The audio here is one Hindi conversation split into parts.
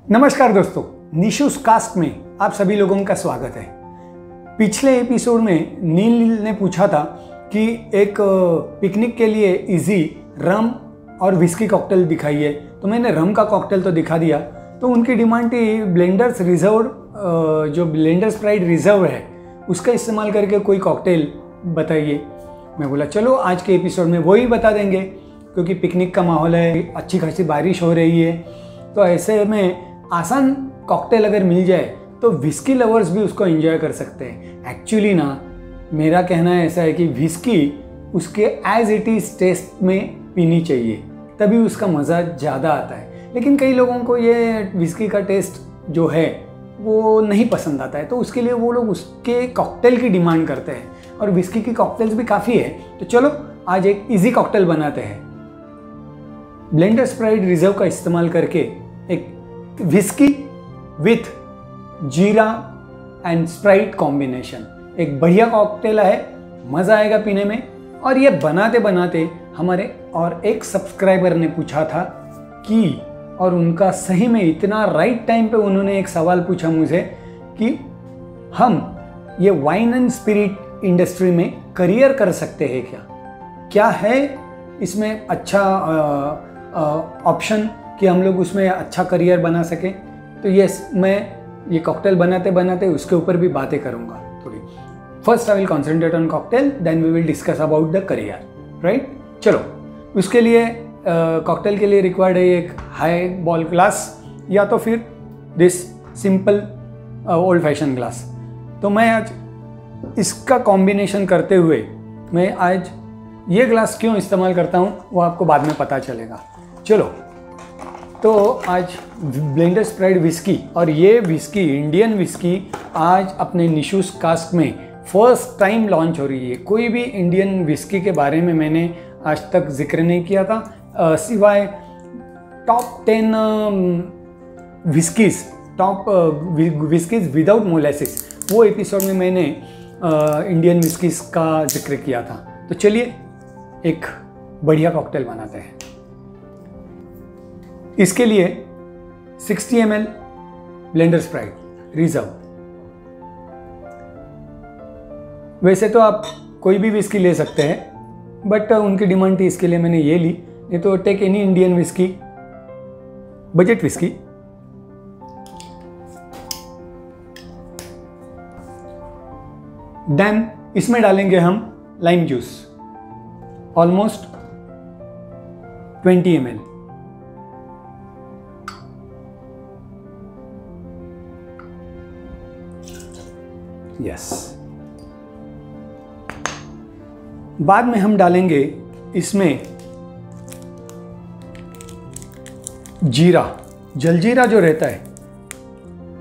नमस्कार दोस्तों, निशूस कास्ट में आप सभी लोगों का स्वागत है। पिछले एपिसोड में नील ने पूछा था कि एक पिकनिक के लिए इजी रम और विस्की कॉकटेल दिखाइए, तो मैंने रम का कॉकटेल तो दिखा दिया। तो उनकी डिमांड थी ब्लेंडर्स रिजर्व, जो ब्लेंडर्स स्प्राइट रिजर्व है उसका इस्तेमाल करके कोई कॉकटेल बताइए। मैं बोला चलो आज के एपिसोड में वही बता देंगे, क्योंकि पिकनिक का माहौल है, अच्छी खासी बारिश हो रही है, तो ऐसे में आसान कॉकटेल अगर मिल जाए तो विस्की लवर्स भी उसको एंजॉय कर सकते हैं। एक्चुअली ना, मेरा कहना ऐसा है कि विस्की उसके एज इट इज़ टेस्ट में पीनी चाहिए, तभी उसका मज़ा ज़्यादा आता है। लेकिन कई लोगों को ये विस्की का टेस्ट जो है वो नहीं पसंद आता है, तो उसके लिए वो लोग उसके कॉकटेल की डिमांड करते हैं, और विस्की की कॉकटेल्स भी काफ़ी है। तो चलो आज एक इजी कॉकटेल बनाते हैं। ब्लेंडर स्प्राइट रिजर्व का इस्तेमाल करके एक विस्की विथ जीरा एंड स्प्राइट कॉम्बिनेशन, एक बढ़िया कॉकटेल है, मज़ा आएगा पीने में। और ये बनाते बनाते हमारे और एक सब्सक्राइबर ने पूछा था कि, और उनका सही में इतना राइट टाइम पे उन्होंने एक सवाल पूछा मुझे कि हम ये वाइन एंड स्पिरिट इंडस्ट्री में करियर कर सकते हैं क्या है इसमें अच्छा ऑप्शन कि हम लोग उसमें अच्छा करियर बना सकें। तो यस, मैं ये कॉकटेल बनाते बनाते उसके ऊपर भी बातें करूँगा थोड़ी। First I will concentrate on cocktail, then we will discuss about the career, right. चलो, उसके लिए कॉकटेल के लिए रिक्वायर्ड है एक हाई बॉल ग्लास या तो फिर this simple old fashion glass. तो मैं आज इसका कॉम्बिनेशन करते हुए मैं आज ये ग्लास क्यों इस्तेमाल करता हूँ वो आपको बाद में पता चलेगा। चलो, तो आज ब्लेंडर स्प्राइट विस्की, और ये विस्की इंडियन विस्की आज अपने निशूस कास्ट में फर्स्ट टाइम लॉन्च हो रही है। कोई भी इंडियन विस्की के बारे में मैंने आज तक जिक्र नहीं किया था, सिवाय top 10 whiskies, top whiskies without molasses, वो एपिसोड में मैंने इंडियन विस्कीज़ का जिक्र किया था। तो चलिए एक बढ़िया कॉकटेल बनाते हैं। इसके लिए 60 ml ब्लेंडर स्प्राइट रिजर्व। वैसे तो आप कोई भी विस्की ले सकते हैं, बट उनकी डिमांड थी इसके लिए मैंने ये ली। नहीं तो take any Indian whisky, budget whisky. Then इसमें डालेंगे हम lime juice, almost 20 ml। Yes, बाद में हम डालेंगे इसमें जीरा, जलजीरा जो रहता है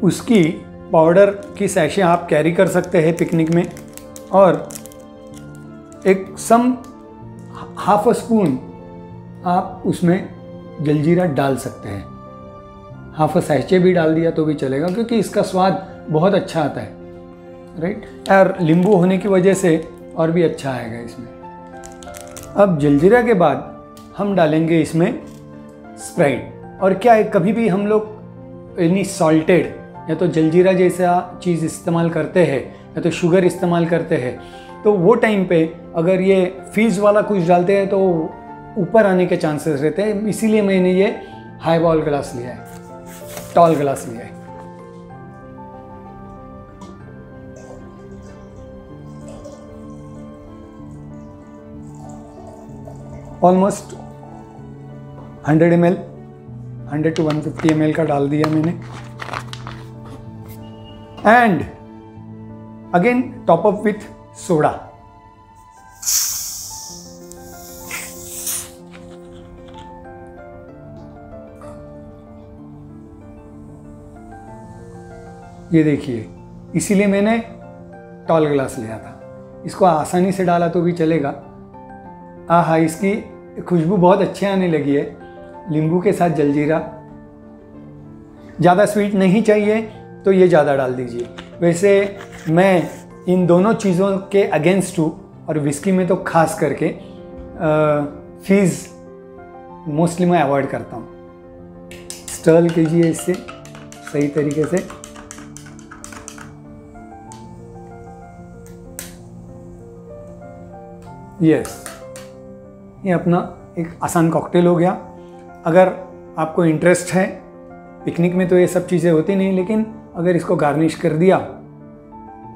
उसकी पाउडर की सैशे आप कैरी कर सकते हैं पिकनिक में, और एक हाफ स्पून आप उसमें जलजीरा डाल सकते हैं। हाफ सैशे भी डाल दिया तो भी चलेगा, क्योंकि इसका स्वाद बहुत अच्छा आता है, राइट। और नींबू होने की वजह से और भी अच्छा आएगा इसमें। अब जलजीरा के बाद हम डालेंगे इसमें स्प्राइट। और क्या है, कभी भी हम लोग एनी सॉल्टेड या तो जलजीरा जैसा चीज़ इस्तेमाल करते हैं या तो शुगर इस्तेमाल करते हैं, तो वो टाइम पे अगर ये फीस वाला कुछ डालते हैं तो ऊपर आने के चांसेस रहते हैं। इसीलिए मैंने ये हाई बॉल ग्लास लिया है, टॉल ग्लास लिया है। ऑलमोस्ट 100 ml, 100 to 150 ml का डाल दिया मैंने। And again top up with soda. ये देखिए, इसीलिए मैंने टॉल ग्लास लिया था। इसको आसानी से डाला तो भी चलेगा। आहा, इसकी खुशबू बहुत अच्छी आने लगी है, नींबू के साथ जलजीरा। ज़्यादा स्वीट नहीं चाहिए तो ये ज़्यादा डाल दीजिए। वैसे मैं इन दोनों चीज़ों के अगेंस्ट हूँ, और विस्की में तो खास करके फीस मोस्टली मैं अवॉइड करता हूँ। स्टर्ल कीजिए इससे, सही तरीके से। यस, ये अपना एक आसान कॉकटेल हो गया। अगर आपको इंटरेस्ट है, पिकनिक में तो ये सब चीज़ें होती नहीं, लेकिन अगर इसको गार्निश कर दिया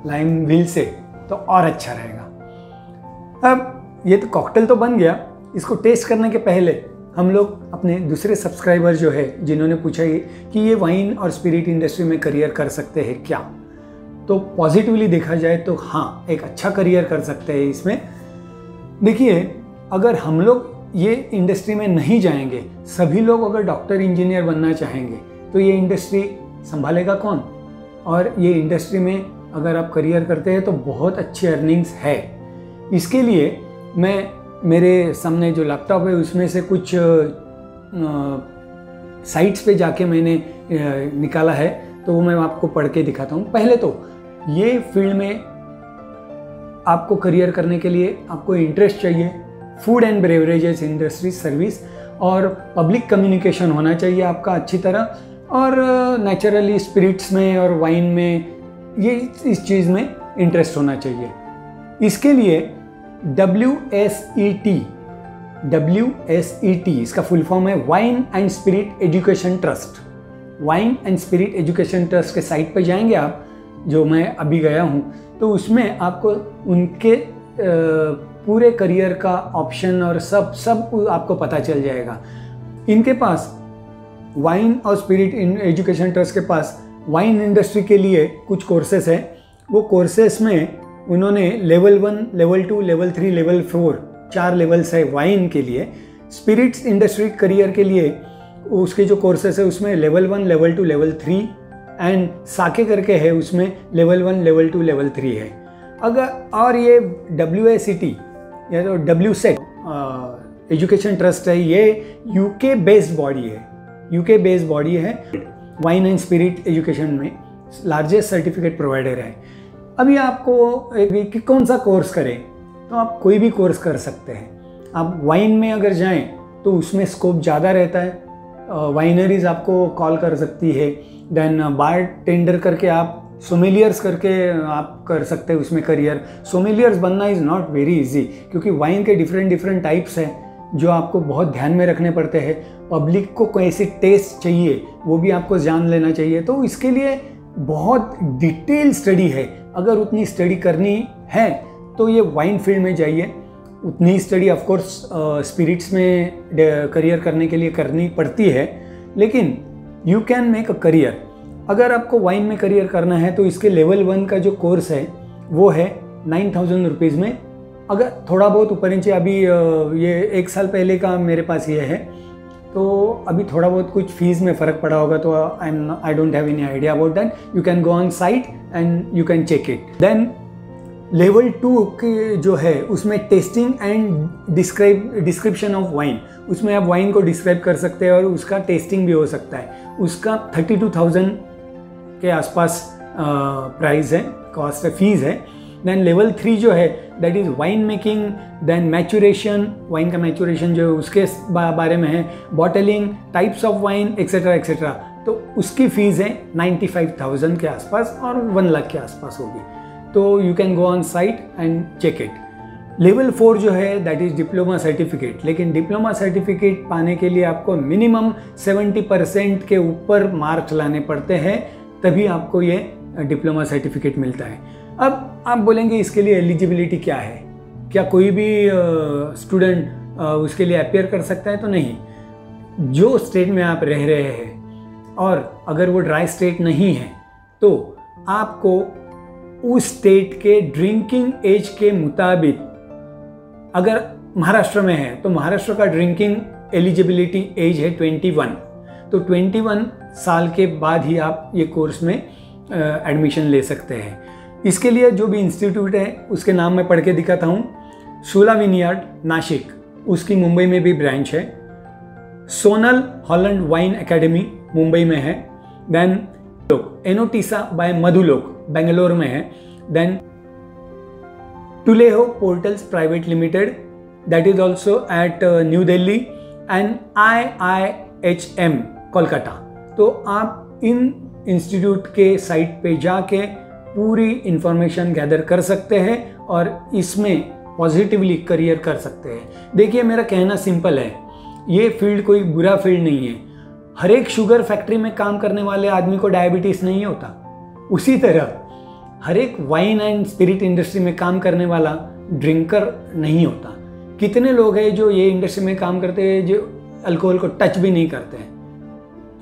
लाइम व्हील से तो और अच्छा रहेगा। अब ये तो कॉकटेल तो बन गया, इसको टेस्ट करने के पहले हम लोग अपने दूसरे सब्सक्राइबर जो है जिन्होंने पूछा कि ये वाइन और स्पिरिट इंडस्ट्री में करियर कर सकते हैं क्या, तो पॉजिटिवली देखा जाए तो हाँ, एक अच्छा करियर कर सकते हैं इसमें। देखिए, अगर हम लोग ये इंडस्ट्री में नहीं जाएंगे, सभी लोग अगर डॉक्टर इंजीनियर बनना चाहेंगे तो ये इंडस्ट्री संभालेगा कौन? और ये इंडस्ट्री में अगर आप करियर करते हैं तो बहुत अच्छी अर्निंग्स है। इसके लिए मैं मेरे सामने जो लैपटॉप है उसमें से कुछ साइट्स पे जाके मैंने निकाला है, तो वो मैं आपको पढ़ के दिखाता हूँ। पहले तो ये फील्ड में आपको करियर करने के लिए आपको इंटरेस्ट चाहिए, food and beverages industry service, और पब्लिक कम्युनिकेशन होना चाहिए आपका अच्छी तरह, और नेचुरली स्पिरिट्स में और वाइन में ये इस चीज़ में इंटरेस्ट होना चाहिए। इसके लिए WSET इसका फुल फॉर्म है wine and spirit education trust. Wine and spirit education trust के साइट पर जाएंगे आप, जो मैं अभी गया हूँ, तो उसमें आपको उनके पूरे करियर का ऑप्शन और सब आपको पता चल जाएगा। इनके पास वाइन और स्पिरिट एजुकेशन ट्रस्ट के पास वाइन इंडस्ट्री के लिए कुछ कोर्सेस है। वो कोर्सेस में उन्होंने level 1, level 2, level 3, level 4 4 levels है वाइन के लिए। स्पिरिट्स इंडस्ट्री करियर के लिए उसके जो कोर्सेस है उसमें लेवल 1, लेवल 2, लेवल 3 एंड साके करके है, उसमें लेवल 1, लेवल 2, लेवल 3 है। अगर और ये WSET या तो WSET एजुकेशन ट्रस्ट है, ये UK बेस्ड बॉडी है, UK बेस्ड बॉडी है, वाइन एंड स्पिरिट एजुकेशन में लार्जेस्ट सर्टिफिकेट प्रोवाइडर है। अभी आपको कि कौन सा कोर्स करें, तो आप कोई भी कोर्स कर सकते हैं। आप वाइन में अगर जाएं तो उसमें स्कोप ज़्यादा रहता है, वाइनरीज आपको कॉल कर सकती है, देन बार टेंडर करके आप सोमेलियर्स करके आप कर सकते हैं उसमें करियर। सोमेलियर्स बनना इज़ नॉट वेरी इजी, क्योंकि वाइन के डिफरेंट टाइप्स हैं जो आपको बहुत ध्यान में रखने पड़ते हैं। पब्लिक को कैसी टेस्ट चाहिए वो भी आपको जान लेना चाहिए, तो इसके लिए बहुत डिटेल स्टडी है। अगर उतनी स्टडी करनी है तो ये वाइन फील्ड में जाइए। उतनी स्टडी ऑफ कोर्स स्पिरिट्स में करियर करने के लिए करनी पड़ती है, लेकिन you can make a career. अगर आपको वाइन में करियर करना है तो इसके लेवल 1 का जो कोर्स है वो है 9,000 रुपीज़ में। अगर थोड़ा बहुत ऊपर नीचे, अभी ये 1 साल पहले का मेरे पास ये है, तो अभी थोड़ा बहुत कुछ फीस में फ़र्क पड़ा होगा, तो I don't have any idea about that. You can go on site and you can check it. Then level 2 के जो है उसमें tasting and description of wine, उसमें आप वाइन को डिस्क्राइब कर सकते हैं और उसका टेस्टिंग भी हो सकता है। उसका 32,000 के आसपास प्राइस है, कॉस्ट है, फीस है। देन लेवल 3 जो है that is wine making, then maturation, wine का मैचुरेशन जो है उसके बारे में है, bottling, types of wine etcetera etcetera, तो उसकी फ़ीस है 95,000 के आसपास और 1 लाख के आसपास होगी। तो you can go on site and check it. Level 4 जो है दैट इज़ डिप्लोमा सर्टिफिकेट, लेकिन डिप्लोमा सर्टिफिकेट पाने के लिए आपको मिनिमम 70% के ऊपर मार्क्स लाने पड़ते हैं, तभी आपको ये डिप्लोमा सर्टिफिकेट मिलता है। अब आप बोलेंगे इसके लिए एलिजिबिलिटी क्या है, क्या कोई भी स्टूडेंट उसके लिए अपियर कर सकता है? तो नहीं। जो स्टेट में आप रह रहे हैं और अगर वो ड्राई स्टेट नहीं है तो आपको उस स्टेट के ड्रिंकिंग एज के मुताबिक, अगर महाराष्ट्र में है तो महाराष्ट्र का ड्रिंकिंग एलिजिबिलिटी एज है 21, तो 21 साल के बाद ही आप ये कोर्स में एडमिशन ले सकते हैं। इसके लिए जो भी इंस्टीट्यूट है उसके नाम मैं पढ़ के दिखाता हूँ। शोला विनयार्ड नासिक, उसकी मुंबई में भी ब्रांच है। Sonal Holland wine academy Mumbai में है। Then Enotica by Madhuloka Bangalore में है। Then Tulleeho portals private limited that is also at New Delhi and IIHM Kolkata. तो आप इन इंस्टीट्यूट के साइट पे जाके पूरी इंफॉर्मेशन गैदर कर सकते हैं और इसमें पॉजिटिवली करियर कर सकते हैं। देखिए, मेरा कहना सिंपल है, ये फील्ड कोई बुरा फील्ड नहीं है। हर एक शुगर फैक्ट्री में काम करने वाले आदमी को डायबिटीज़ नहीं होता। उसी तरह हर एक वाइन एंड स्पिरिट इंडस्ट्री में काम करने वाला ड्रिंकर नहीं होता। कितने लोग हैं जो ये इंडस्ट्री में काम करते हैं जो अल्कोहल को टच भी नहीं करते हैं।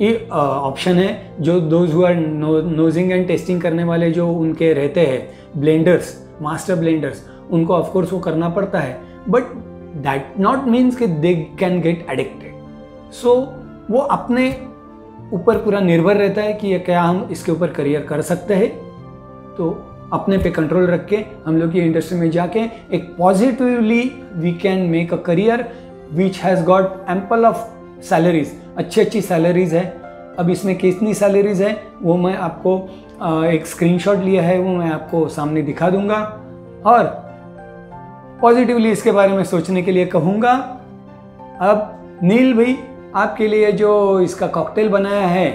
ये ऑप्शन है जो those who are nosing and tasting करने वाले जो उनके रहते हैं ब्लेंडर्स, मास्टर ब्लेंडर्स, उनको ऑफकोर्स वो करना पड़ता है, बट दैट नॉट मीन्स कि they can get addicted. So वो अपने ऊपर पूरा निर्भर रहता है कि क्या हम इसके ऊपर करियर कर सकते हैं। तो अपने पे कंट्रोल रख के हम लोग ये इंडस्ट्री में जाके एक positively we can make a career which has got ample of salaries, अच्छी सैलरीज है। अब इसमें कितनी सैलरीज है वो मैं आपको एक स्क्रीनशॉट लिया है, वो मैं आपको सामने दिखा दूंगा और पॉजिटिवली इसके बारे में सोचने के लिए कहूँगा। अब नील भाई आपके लिए जो इसका कॉकटेल बनाया है,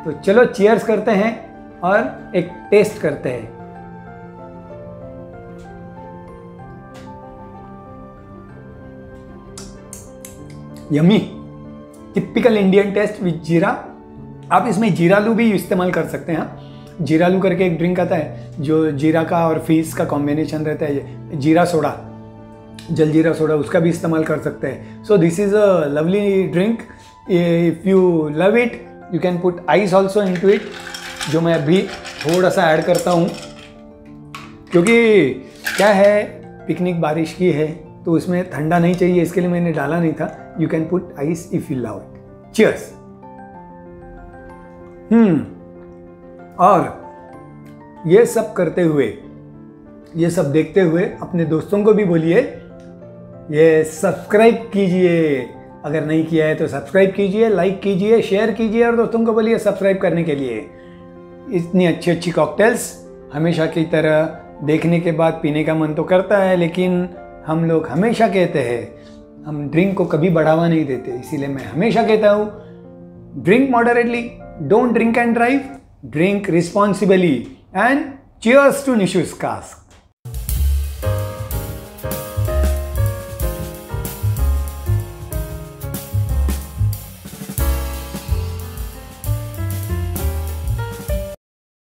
तो चलो चीयर्स करते हैं और एक टेस्ट करते हैं। Yummy, typical Indian taste with jeera. आप इसमें जीरालू भी इस्तेमाल कर सकते हैं। जीरालू करके एक ड्रिंक आता है जो जीरा का और फीस का कॉम्बिनेशन रहता है, जीरा सोडा, जलजीरा सोडा, उसका भी इस्तेमाल कर सकते हैं। So this is a lovely drink. If you love it you can put ice also into it, जो मैं अभी थोड़ा सा ऐड करता हूँ, क्योंकि क्या है पिकनिक बारिश की है तो उसमें ठंडा नहीं चाहिए, इसके लिए मैंने डाला नहीं था। You can put ice if you love it. Cheers. और ये सब करते हुए, ये सब देखते हुए अपने दोस्तों को भी बोलिए ये सब्सक्राइब कीजिए। अगर नहीं किया है तो सब्सक्राइब कीजिए, लाइक कीजिए, शेयर कीजिए और दोस्तों को बोलिए सब्सक्राइब करने के लिए। इतनी अच्छी कॉकटेल्स हमेशा की तरह देखने के बाद पीने का मन तो करता है, लेकिन हम लोग हमेशा कहते हैं हम ड्रिंक को कभी बढ़ावा नहीं देते। इसीलिए मैं हमेशा कहता हूँ drink moderately, don't drink and drive, drink responsibly and cheers to Nishu's cask.